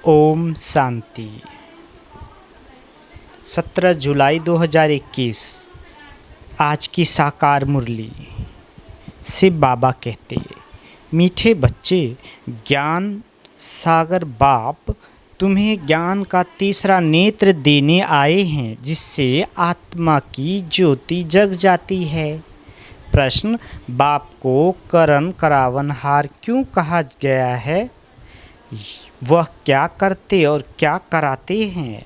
ओम शांति। 17 जुलाई 2021 आज की साकार मुरली। शिव बाबा कहते, मीठे बच्चे, ज्ञान सागर बाप तुम्हें ज्ञान का तीसरा नेत्र देने आए हैं, जिससे आत्मा की ज्योति जग जाती है। प्रश्न, बाप को करण करावनहार क्यों कहा गया है? वह क्या करते और क्या कराते हैं?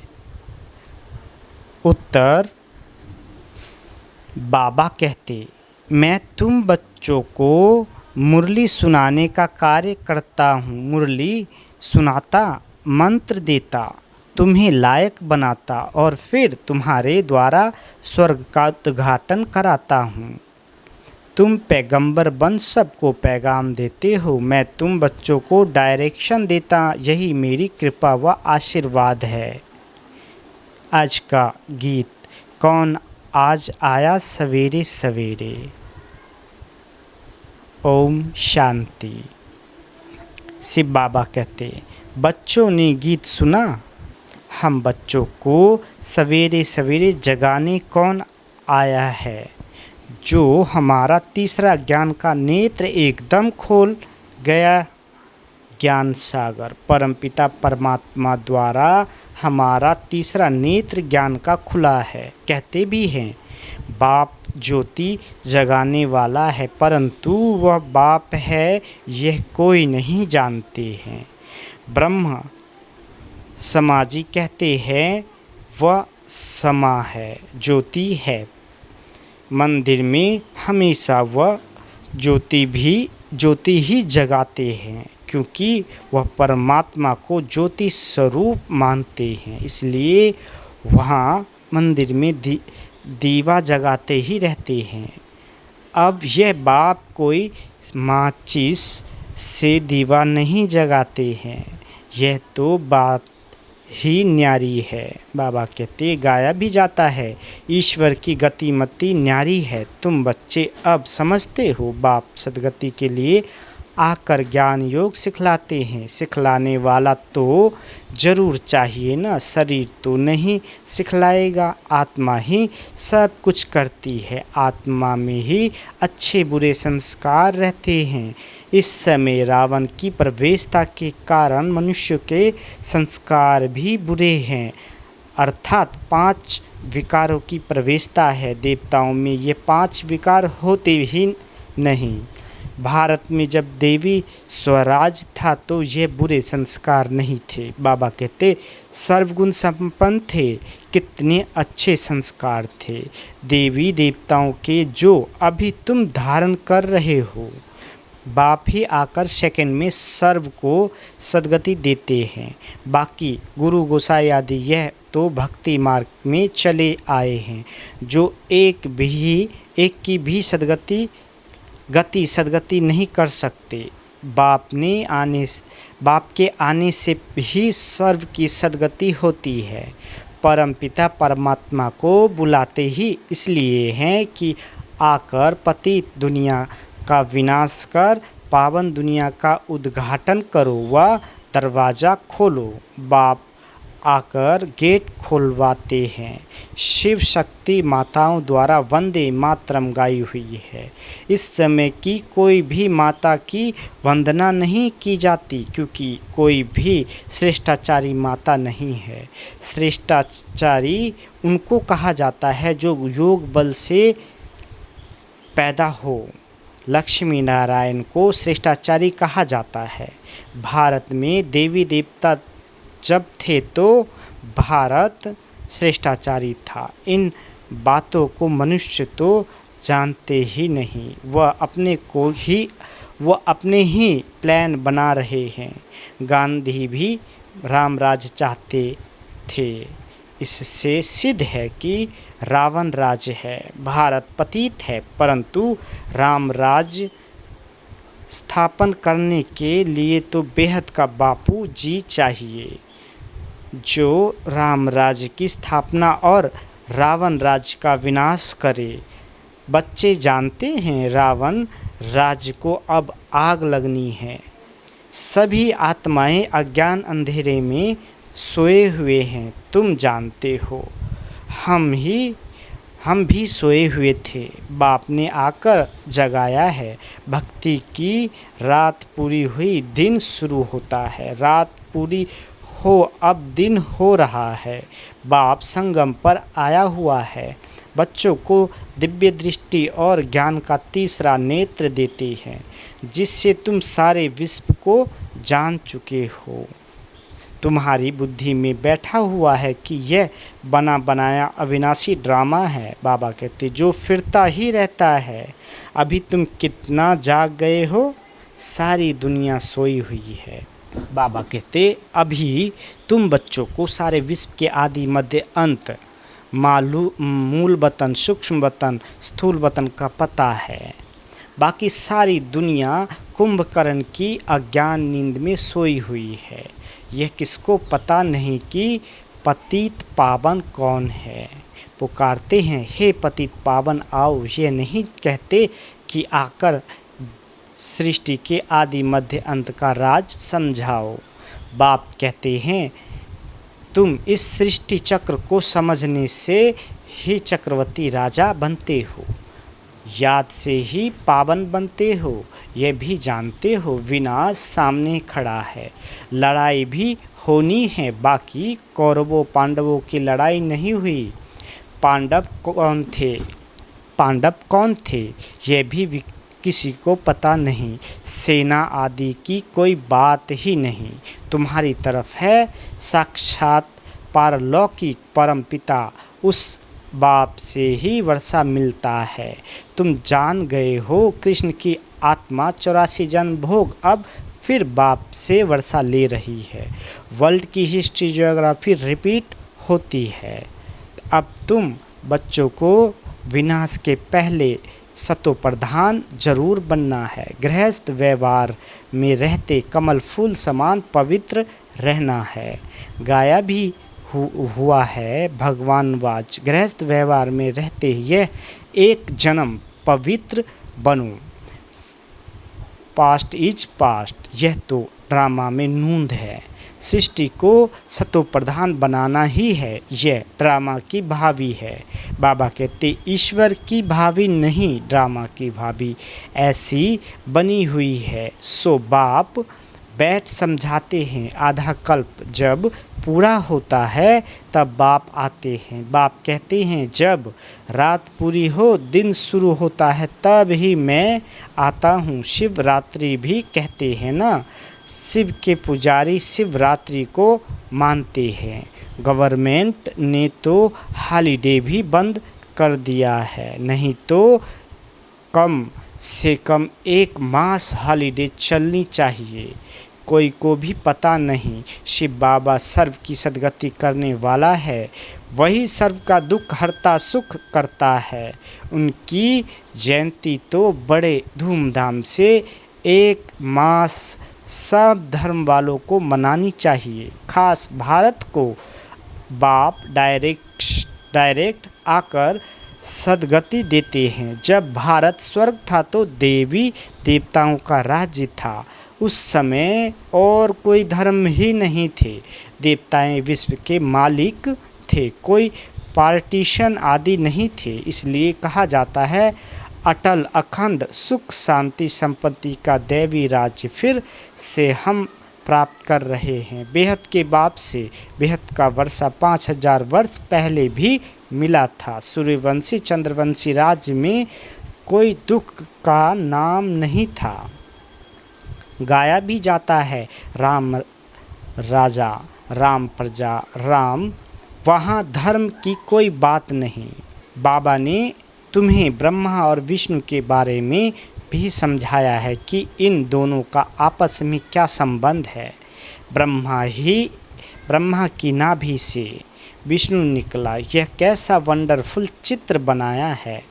उत्तर, बाबा कहते, मैं तुम बच्चों को मुरली सुनाने का कार्य करता हूँ। मुरली सुनाता, मंत्र देता, तुम्हें लायक बनाता और फिर तुम्हारे द्वारा स्वर्ग का उद्घाटन कराता हूँ। तुम पैगंबर बन सबको पैगाम देते हो। मैं तुम बच्चों को डायरेक्शन देता, यही मेरी कृपा व आशीर्वाद है। आज का गीत, कौन आज आया सवेरे सवेरे। ओम शांति। शिव बाबा कहते, बच्चों ने गीत सुना। हम बच्चों को सवेरे सवेरे जगाने कौन आया है, जो हमारा तीसरा ज्ञान का नेत्र एकदम खोल गया। ज्ञान सागर परमपिता परमात्मा द्वारा हमारा तीसरा नेत्र ज्ञान का खुला है। कहते भी हैं, बाप ज्योति जगाने वाला है, परंतु वह बाप है यह कोई नहीं जानते हैं। ब्रह्म समाजी कहते हैं, वह समा है, ज्योति है। मंदिर में हमेशा वह ज्योति ही जगाते हैं, क्योंकि वह परमात्मा को ज्योति स्वरूप मानते हैं। इसलिए वहाँ मंदिर में दीवा जगाते ही रहते हैं। अब यह बाप कोई माचिस से दीवा नहीं जगाते हैं, यह तो बात ही न्यारी है। बाबा कहते, गाया भी जाता है, ईश्वर की गतिमति न्यारी है। तुम बच्चे अब समझते हो, बाप सदगति के लिए आकर ज्ञान योग सिखलाते हैं। सिखलाने वाला तो जरूर चाहिए ना, शरीर तो नहीं सिखलाएगा। आत्मा ही सब कुछ करती है, आत्मा में ही अच्छे बुरे संस्कार रहते हैं। इस समय रावण की प्रवेशता के कारण मनुष्य के संस्कार भी बुरे हैं, अर्थात 5 विकारों की प्रवेशता है। देवताओं में ये 5 विकार होते ही नहीं। भारत में जब देवी स्वराज था तो ये बुरे संस्कार नहीं थे। बाबा कहते, सर्वगुण संपन्न थे, कितने अच्छे संस्कार थे देवी देवताओं के, जो अभी तुम धारण कर रहे हो। बाप ही आकर सेकंड में सर्व को सद्गति देते हैं। बाकी गुरु गोसाई आदि यह तो भक्ति मार्ग में चले आए हैं, जो एक की भी सद्गति नहीं कर सकते। बाप के आने से ही सर्व की सद्गति होती है। परमपिता परमात्मा को बुलाते ही इसलिए हैं कि आकर पतित दुनिया का विनाश कर पावन दुनिया का उद्घाटन करो व दरवाज़ा खोलो। बाप आकर गेट खोलवाते हैं। शिव शक्ति माताओं द्वारा वंदे मातरम गाई हुई है। इस समय की कोई भी माता की वंदना नहीं की जाती, क्योंकि कोई भी श्रेष्ठाचारी माता नहीं है। श्रेष्ठाचारी उनको कहा जाता है जो योग बल से पैदा हो। लक्ष्मी नारायण को श्रेष्ठाचारी कहा जाता है। भारत में देवी देवता जब थे तो भारत श्रेष्ठाचारी था। इन बातों को मनुष्य तो जानते ही नहीं। वह अपने ही प्लान बना रहे हैं। गांधी भी राम राज चाहते थे। इससे सिद्ध है कि रावण राज है, भारत पतित है, परंतु राम राज स्थापन करने के लिए तो बेहद का बापू जी चाहिए, जो राम राज्य की स्थापना और रावण राज्य का विनाश करे। बच्चे जानते हैं, रावण राज्य को अब आग लगनी है। सभी आत्माएं अज्ञान अंधेरे में सोए हुए हैं, तुम जानते हो। हम ही हम भी सोए हुए थे, बाप ने आकर जगाया है। भक्ति की रात पूरी हुई, दिन शुरू होता है। रात पूरी हो, अब दिन हो रहा है। बाप संगम पर आया हुआ है, बच्चों को दिव्य दृष्टि और ज्ञान का तीसरा नेत्र देते हैं, जिससे तुम सारे विश्व को जान चुके हो। तुम्हारी बुद्धि में बैठा हुआ है कि यह बना बनाया अविनाशी ड्रामा है। बाबा कहते जो फिरता ही रहता है। अभी तुम कितना जाग गए हो, सारी दुनिया सोई हुई है। बाबा कहते अभी तुम बच्चों को सारे विश्व के आदि मध्य अंत मूल वतन, सूक्ष्म वतन, स्थूल वतन का पता है। बाकी सारी दुनिया कुंभकर्ण की अज्ञान नींद में सोई हुई है। यह किसको पता नहीं कि पतित पावन कौन है। पुकारते हैं हे पतित पावन आओ, ये नहीं कहते कि आकर सृष्टि के आदि मध्य अंत का राज समझाओ। बाप कहते हैं तुम इस सृष्टि चक्र को समझने से ही चक्रवर्ती राजा बनते हो, याद से ही पावन बनते हो। यह भी जानते हो विनाश सामने खड़ा है, लड़ाई भी होनी है। बाकी कौरवों पांडवों की लड़ाई नहीं हुई। पांडव कौन थे यह भी किसी को पता नहीं। सेना आदि की कोई बात ही नहीं। तुम्हारी तरफ है साक्षात पारलौकिक परम पिता, उस बाप से ही वर्षा मिलता है। तुम जान गए हो कृष्ण की आत्मा 84 जन्म भोग अब फिर बाप से वर्षा ले रही है। वर्ल्ड की हिस्ट्री ज्योग्राफी रिपीट होती है। अब तुम बच्चों को विनाश के पहले सतो प्रधान जरूर बनना है। गृहस्थ व्यवहार में रहते कमल फूल समान पवित्र रहना है। गाया भी हुआ है भगवान वाच, गृहस्थ व्यवहार में रहते यह एक जन्म पवित्र बनो। पास्ट इज पास्ट, यह तो ड्रामा में नूंद है। सृष्टि को सतो प्रधान बनाना ही है, यह ड्रामा की भावी है। बाबा कहते ईश्वर की भावी नहीं, ड्रामा की भावी ऐसी बनी हुई है। सो बाप बैठ समझाते हैं। आधा कल्प जब पूरा होता है तब बाप आते हैं। बाप कहते हैं जब रात पूरी हो, दिन शुरू होता है, तब ही मैं आता हूँ। शिवरात्रि भी कहते हैं ना, शिव के पुजारी शिवरात्रि को मानते हैं। गवर्नमेंट ने तो हॉलीडे भी बंद कर दिया है, नहीं तो कम से कम एक मास हॉलीडे चलनी चाहिए। कोई को भी पता नहीं शिव बाबा सर्व की सद्गति करने वाला है, वही सर्व का दुख हरता सुख करता है। उनकी जयंती तो बड़े धूमधाम से एक मास सब धर्म वालों को मनानी चाहिए, खास भारत को। बाप डायरेक्ट आकर सद्गति देते हैं। जब भारत स्वर्ग था तो देवी देवताओं का राज्य था। उस समय और कोई धर्म ही नहीं थे, देवताएं विश्व के मालिक थे, कोई पार्टीशन आदि नहीं थे। इसलिए कहा जाता है अटल अखंड सुख शांति संपत्ति का दैवी राज्य फिर से हम प्राप्त कर रहे हैं। बेहद के बाप से बेहद का वर्षा 5000 वर्ष पहले भी मिला था। सूर्यवंशी चंद्रवंशी राज्य में कोई दुख का नाम नहीं था। गाया भी जाता है राम राजा राम प्रजा राम, वहाँ धर्म की कोई बात नहीं। बाबा ने तुम्हें ब्रह्मा और विष्णु के बारे में भी समझाया है कि इन दोनों का आपस में क्या संबंध है। ब्रह्मा की नाभि से विष्णु निकला, यह कैसा वंडरफुल चित्र बनाया है।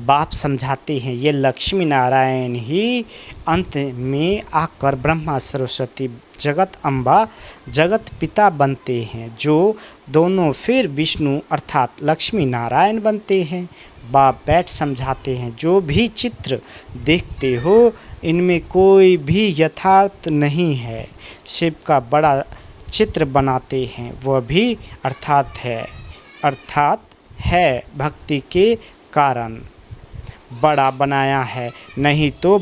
बाप समझाते हैं ये लक्ष्मी नारायण ही अंत में आकर ब्रह्मा सरस्वती जगत अम्बा जगत पिता बनते हैं, जो दोनों फिर विष्णु अर्थात लक्ष्मी नारायण बनते हैं। बाप बैठ समझाते हैं जो भी चित्र देखते हो इनमें कोई भी यथार्थ नहीं है। शिव का बड़ा चित्र बनाते हैं, वह भी अर्थात है भक्ति के कारण बड़ा बनाया है, नहीं तो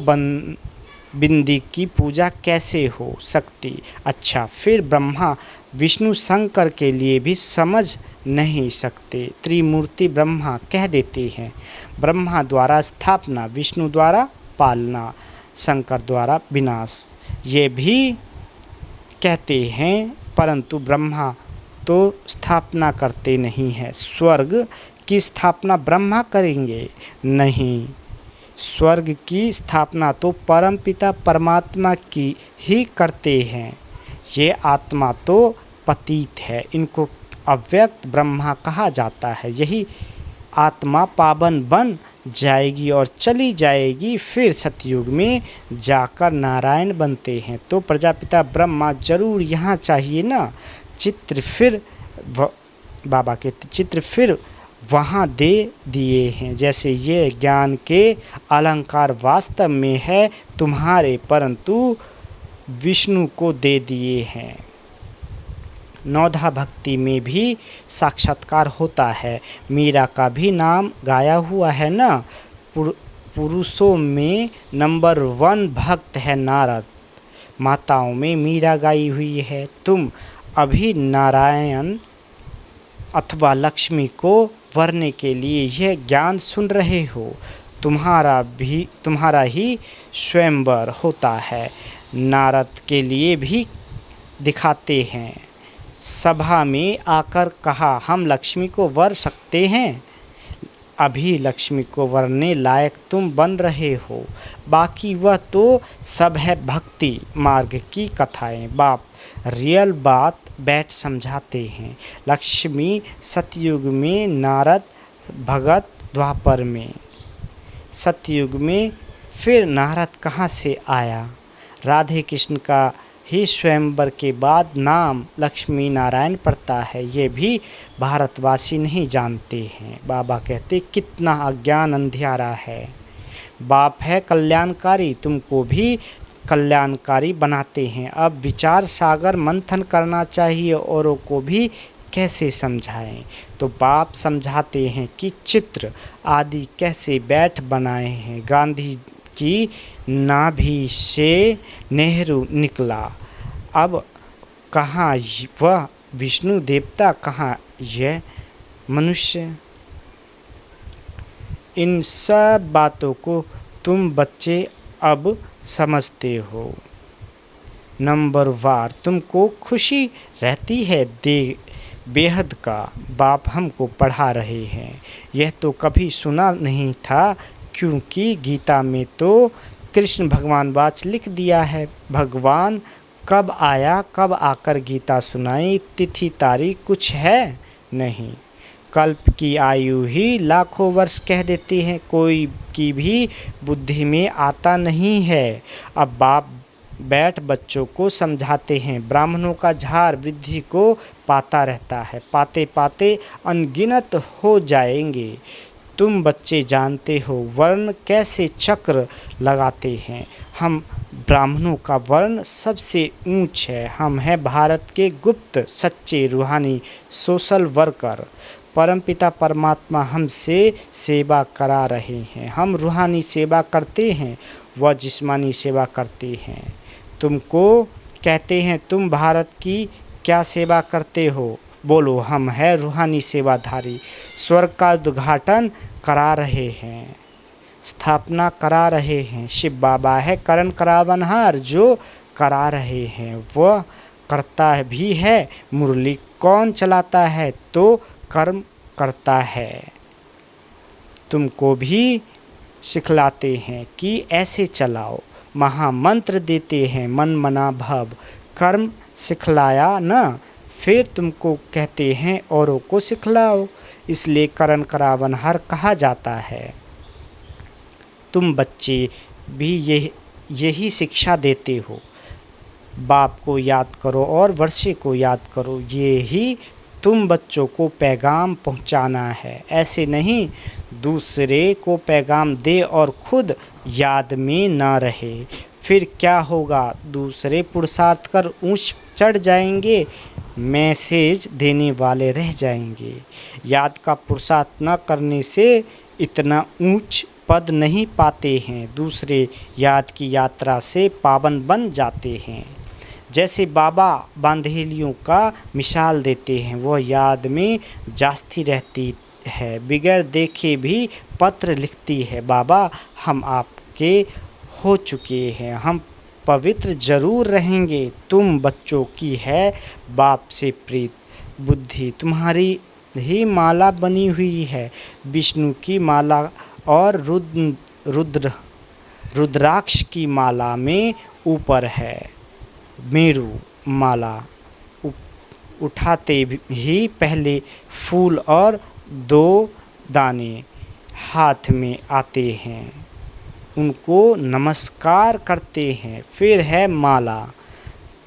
बिंदी की पूजा कैसे हो सकती। अच्छा, फिर ब्रह्मा विष्णु शंकर के लिए भी समझ नहीं सकते। त्रिमूर्ति ब्रह्मा कह देते हैं, ब्रह्मा द्वारा स्थापना, विष्णु द्वारा पालना, शंकर द्वारा विनाश। ये भी कहते हैं, परंतु ब्रह्मा तो स्थापना करते नहीं हैं। स्वर्ग की स्थापना ब्रह्मा करेंगे? नहीं, स्वर्ग की स्थापना तो परमपिता परमात्मा की ही करते हैं। ये आत्मा तो पतित है, इनको अव्यक्त ब्रह्मा कहा जाता है। यही आत्मा पावन बन जाएगी और चली जाएगी, फिर सतयुग में जाकर नारायण बनते हैं। तो प्रजापिता ब्रह्मा जरूर यहाँ चाहिए ना। चित्र फिर बाबा के चित्र फिर वहाँ दे दिए हैं, जैसे ये ज्ञान के अलंकार वास्तव में है तुम्हारे, परंतु विष्णु को दे दिए हैं। नौधा भक्ति में भी साक्षात्कार होता है। मीरा का भी नाम गाया हुआ है ना। पुरुषों में नंबर 1 भक्त है नारद, माताओं में मीरा गाई हुई है। तुम अभी नारायण अथवा लक्ष्मी को वरने के लिए यह ज्ञान सुन रहे हो। तुम्हारा ही स्वयंवर होता है। नारद के लिए भी दिखाते हैं, सभा में आकर कहा, हम लक्ष्मी को वर सकते हैं। अभी लक्ष्मी को वरने लायक तुम बन रहे हो, बाकी वह तो सब है भक्ति मार्ग की कथाएं। बाप रियल बात बैठ समझाते हैं। लक्ष्मी सतयुग में, नारद भगत द्वापर में। सतयुग में फिर नारद कहाँ से आया? राधे कृष्ण का ही स्वयंवर के बाद नाम लक्ष्मी नारायण पड़ता है, ये भी भारतवासी नहीं जानते हैं। बाबा कहते, कितना अज्ञान अंधियारा है। बाप है कल्याणकारी, तुमको भी कल्याणकारी बनाते हैं। अब विचार सागर मंथन करना चाहिए, औरों को भी कैसे समझाएं। तो बाप समझाते हैं कि चित्र आदि कैसे बैठ बनाए हैं। गांधी की नाभि से नेहरू निकला, अब कहाँ वह विष्णु देवता, कहाँ यह मनुष्य। इन सब बातों को तुम बच्चे अब समझते हो। नंबर वार तुमको खुशी रहती है बेहद का। बाप हमको पढ़ा रहे हैं। यह तो कभी सुना नहीं था, क्योंकि गीता में तो कृष्ण भगवान वाच लिख दिया है। भगवान कब आया, कब आकर गीता सुनाई, तिथि तारीख कुछ है नहीं। कल्प की आयु ही लाखों वर्ष कह देती है, कोई की भी बुद्धि में आता नहीं है। अब बाप बैठ बच्चों को समझाते हैं। ब्राह्मणों का झार वृद्धि को पाता रहता है, पाते पाते अनगिनत हो जाएंगे। तुम बच्चे जानते हो वर्ण कैसे चक्र लगाते हैं। हम ब्राह्मणों का वर्ण सबसे ऊंच है। हम हैं भारत के गुप्त सच्चे रूहानी सोशल वर्कर। परमपिता परमात्मा हमसे सेवा करा रहे हैं। हम रूहानी सेवा करते हैं, वह जिस्मानी सेवा करते हैं। तुमको कहते हैं तुम भारत की क्या सेवा करते हो, बोलो हम हैं रूहानी सेवाधारी। स्वर्ग का उद्घाटन करा रहे हैं, स्थापना करा रहे हैं। शिव बाबा है करण करावनहार, जो करा रहे हैं वह करता भी है। मुरली कौन चलाता है, तो कर्म करता है। तुमको भी सिखलाते हैं कि ऐसे चलाओ, महामंत्र देते हैं मन मना भव। कर्म सिखलाया ना, फिर तुमको कहते हैं औरों को सिखलाओ, इसलिए करण करावनहार कहा जाता है। तुम बच्चे भी यही शिक्षा देते हो। बाप को याद करो और वर्षे को याद करो, ये ही तुम बच्चों को पैगाम पहुंचाना है। ऐसे नहीं दूसरे को पैगाम दे और खुद याद में ना रहे, फिर क्या होगा? दूसरे पुरुषार्थ कर ऊंच चढ़ जाएंगे, मैसेज देने वाले रह जाएंगे। याद का पुरुषार्थ न करने से इतना ऊंच पद नहीं पाते हैं, दूसरे याद की यात्रा से पावन बन जाते हैं। जैसे बाबा बांधेलियों का मिसाल देते हैं, वह याद में जाती रहती है, बिगैर देखे भी पत्र लिखती है, बाबा हम आपके हो चुके हैं, हम पवित्र जरूर रहेंगे। तुम बच्चों की है बाप से प्रीत, बुद्धि तुम्हारी ही माला बनी हुई है, विष्णु की माला और रुद्राक्ष की माला में ऊपर है मेरू माला। उठाते ही पहले फूल और 2 दाने हाथ में आते हैं, उनको नमस्कार करते हैं, फिर है माला।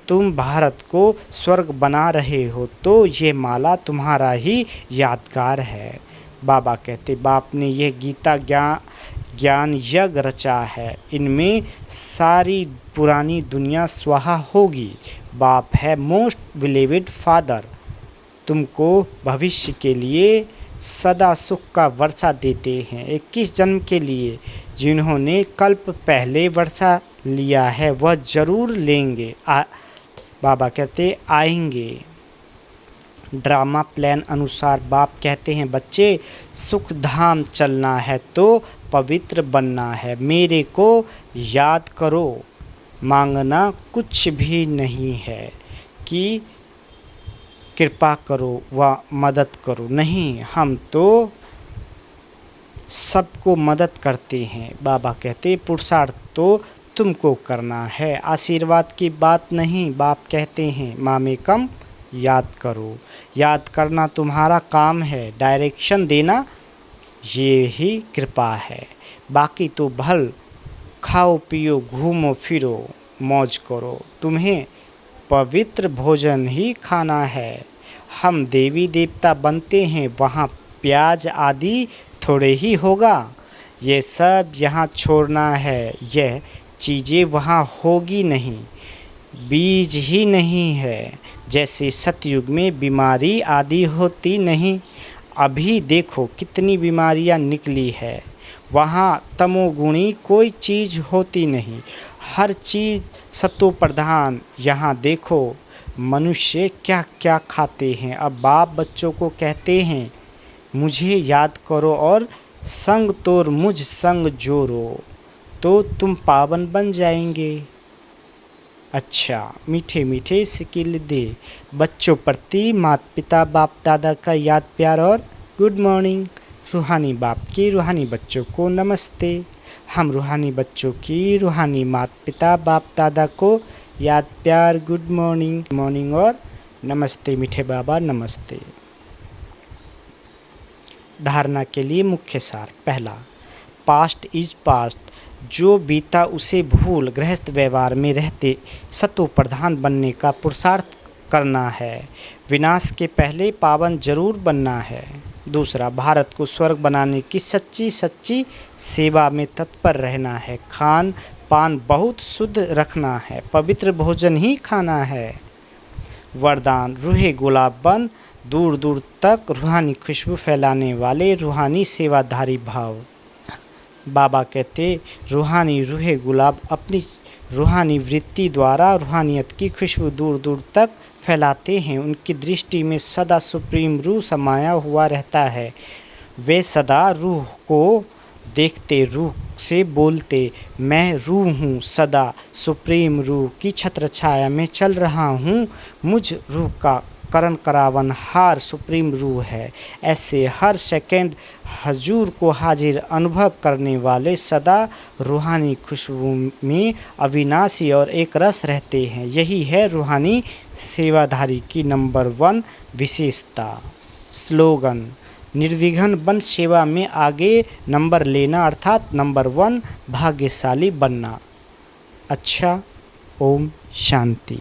तुम भारत को स्वर्ग बना रहे हो तो ये माला तुम्हारा ही यादगार है। बाबा कहते, बाप ने यह गीता ज्ञान यज्ञ रचा है, इनमें सारी पुरानी दुनिया स्वाहा होगी। बाप है मोस्ट बिलीवेड फादर, तुमको भविष्य के लिए सदा सुख का वर्षा देते हैं। 21 जन्म के लिए जिन्होंने कल्प पहले वर्षा लिया है वह जरूर लेंगे। बाबा कहते आएंगे। ड्रामा प्लान अनुसार बाप कहते हैं, बच्चे सुख धाम चलना है तो पवित्र बनना है, मेरे को याद करो। मांगना कुछ भी नहीं है कि कृपा करो व मदद करो, नहीं, हम तो सबको मदद करते हैं। बाबा कहते पुरुषार्थ तो तुमको करना है, आशीर्वाद की बात नहीं। बाप कहते हैं मामे कम याद करो, याद करना तुम्हारा काम है, डायरेक्शन देना ये ही कृपा है, बाकी तो भल खाओ पियो घूमो फिरो मौज करो, तुम्हें पवित्र भोजन ही खाना है। हम देवी देवता बनते हैं, वहाँ प्याज आदि थोड़े ही होगा, ये सब यहाँ छोड़ना है, यह चीज़ें वहाँ होगी नहीं, बीज ही नहीं है। जैसे सतयुग में बीमारी आदि होती नहीं, अभी देखो कितनी बीमारियाँ निकली है, वहाँ तमोगुणी कोई चीज़ होती नहीं, हर चीज़ सत्व प्रधान। यहाँ देखो मनुष्य क्या क्या खाते हैं। अब बाप बच्चों को कहते हैं मुझे याद करो और संग तोर मुझ संग जोड़ो तो तुम पावन बन जाएंगे। अच्छा, मीठे मीठे स्किल दे बच्चों प्रति माता पिता बाप दादा का याद प्यार और गुड मॉर्निंग। रूहानी बाप की रूहानी बच्चों को नमस्ते। हम रूहानी बच्चों की रूहानी माता पिता बाप दादा को याद प्यार गुड मॉर्निंग और नमस्ते। मीठे बाबा नमस्ते। धारणा के लिए मुख्य सार। पहला, पास्ट इज पास्ट, जो बीता उसे भूल गृहस्थ व्यवहार में रहते सत्व प्रधान बनने का पुरुषार्थ करना है, विनाश के पहले पावन जरूर बनना है। दूसरा, भारत को स्वर्ग बनाने की सच्ची सेवा में तत्पर रहना है, खान पान बहुत शुद्ध रखना है, पवित्र भोजन ही खाना है। वरदान, रूहे गुलाब बन, दूर दूर तक रूहानी खुशबू फैलाने वाले रूहानी सेवाधारी भाव। बाबा कहते रूहानी रूहे गुलाब अपनी रूहानी वृत्ति द्वारा रूहानियत की खुशबू दूर दूर तक फैलाते हैं, उनकी दृष्टि में सदा सुप्रीम रूह समाया हुआ रहता है, वे सदा रूह को देखते, रूह से बोलते, मैं रूह हूँ, सदा सुप्रीम रूह की छत्र छाया में चल रहा हूँ, मुझ रूह का करण करावन हार सुप्रीम रूह है। ऐसे हर सेकंड हजूर को हाजिर अनुभव करने वाले सदा रूहानी खुशबू में अविनाशी और एक रस रहते हैं, यही है रूहानी सेवाधारी की नंबर 1 विशेषता। स्लोगन, निर्विघ्न बन सेवा में आगे नंबर लेना, अर्थात नंबर 1 भाग्यशाली बनना। अच्छा, ओम शांति।